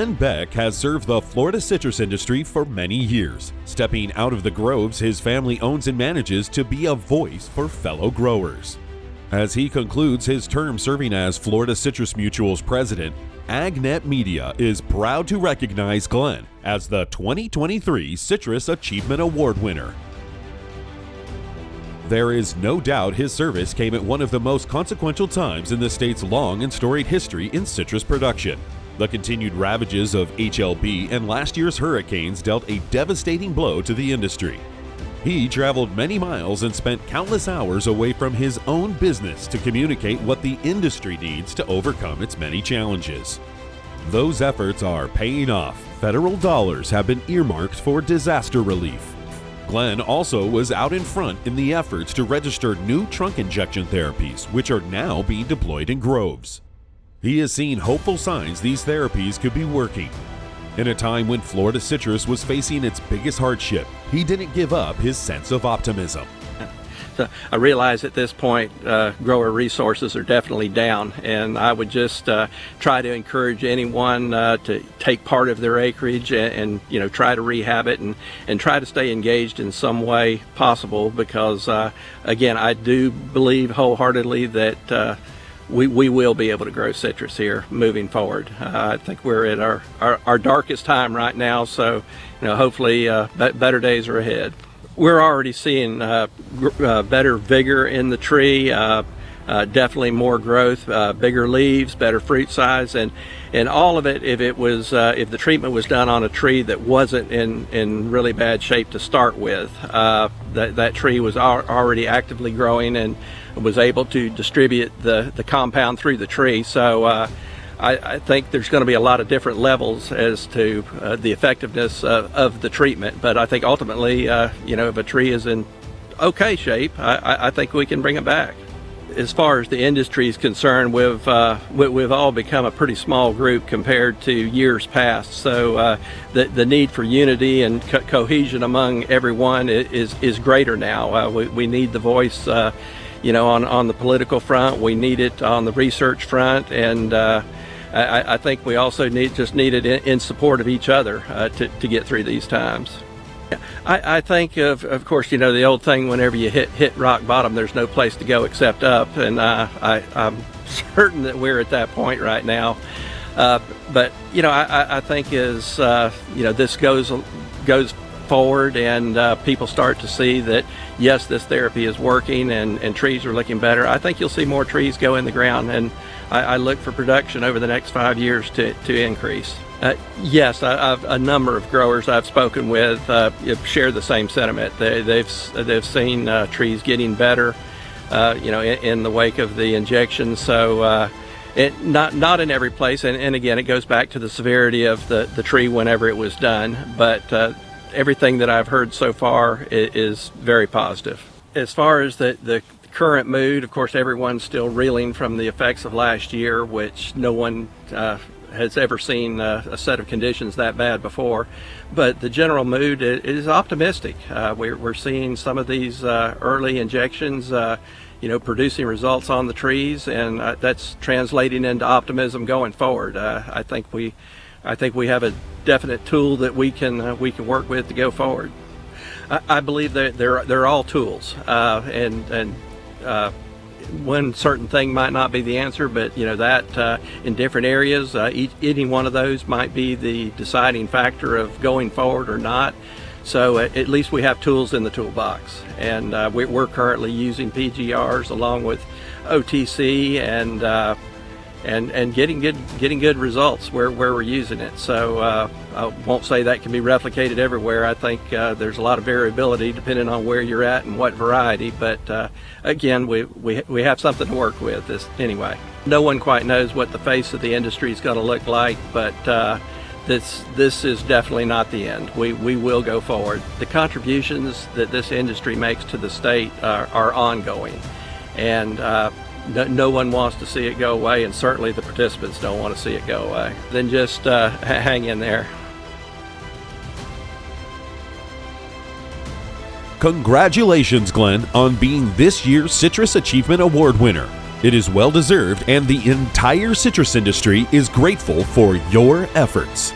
Glenn Beck has served the Florida citrus industry for many years, stepping out of the groves his family owns and manages to be a voice for fellow growers. As he concludes his term serving as Florida Citrus Mutual's president, AgNet Media is proud to recognize Glenn as the 2023 Citrus Achievement Award winner. There is no doubt his service came at one of the most consequential times in the state's long and storied history in citrus production. The continued ravages of HLB and last year's hurricanes dealt a devastating blow to the industry. He traveled many miles and spent countless hours away from his own business to communicate what the industry needs to overcome its many challenges. Those efforts are paying off. Federal dollars have been earmarked for disaster relief. Glenn also was out in front in the efforts to register new trunk injection therapies, which are now being deployed in groves. He has seen hopeful signs these therapies could be working. In a time when Florida citrus was facing its biggest hardship, he didn't give up his sense of optimism. So I realize at this point grower resources are definitely down, and I would just try to encourage anyone to take part of their acreage and try to rehab it and try to stay engaged in some way possible, because again, I do believe wholeheartedly that we will be able to grow citrus here moving forward. I think we're at our darkest time right now, so hopefully better days are ahead. We're already seeing better vigor in the tree, definitely more growth, bigger leaves, better fruit size, and all of it. If the treatment was done on a tree that wasn't in really bad shape to start with, that tree was already actively growing and was able to distribute the compound through the tree. So I think there's going to be a lot of different levels as to the effectiveness of the treatment, but I think ultimately, if a tree is in okay shape, I think we can bring it back. As far as the industry is concerned, we've all become a pretty small group compared to years past. So the need for unity and cohesion among everyone is greater now. We need the voice, on the political front. We need it on the research front, and I think we also need it in support of each other to get through these times. I think of course, the old thing, whenever you hit rock bottom, there's no place to go except up, and I'm certain that we're at that point right now. But I think as this goes forward and people start to see that yes, this therapy is working and trees are looking better, I think you'll see more trees go in the ground, and I look for production over the next 5 years to increase. Yes, I've a number of growers I've spoken with share the same sentiment. They've seen trees getting better, in the wake of the injection. So not in every place, and again, it goes back to the severity of the tree whenever it was done. But everything that I've heard so far is very positive. As far as the current mood, of course, everyone's still reeling from the effects of last year, which no one has ever seen a set of conditions that bad before. But the general mood is optimistic. We're seeing some of these early injections producing results on the trees, and that's translating into optimism going forward. I think we have a definite tool that we can work with to go forward. I believe that they're all tools, and one certain thing might not be the answer, but that in different areas, any one of those might be the deciding factor of going forward or not. So at least we have tools in the toolbox, and we're currently using PGRs along with OTC and getting good results where we're using it. So I won't say that can be replicated everywhere. I think there's a lot of variability depending on where you're at and what variety, but again, we have something to work with anyway. No one quite knows what the face of the industry is going to look like, but this is definitely not the end. We will go forward. The contributions that this industry makes to the state are ongoing, and no one wants to see it go away, and certainly the participants don't want to see it go away. Then just hang in there. Congratulations, Glenn, on being this year's Citrus Achievement Award winner. It is well deserved, and the entire citrus industry is grateful for your efforts.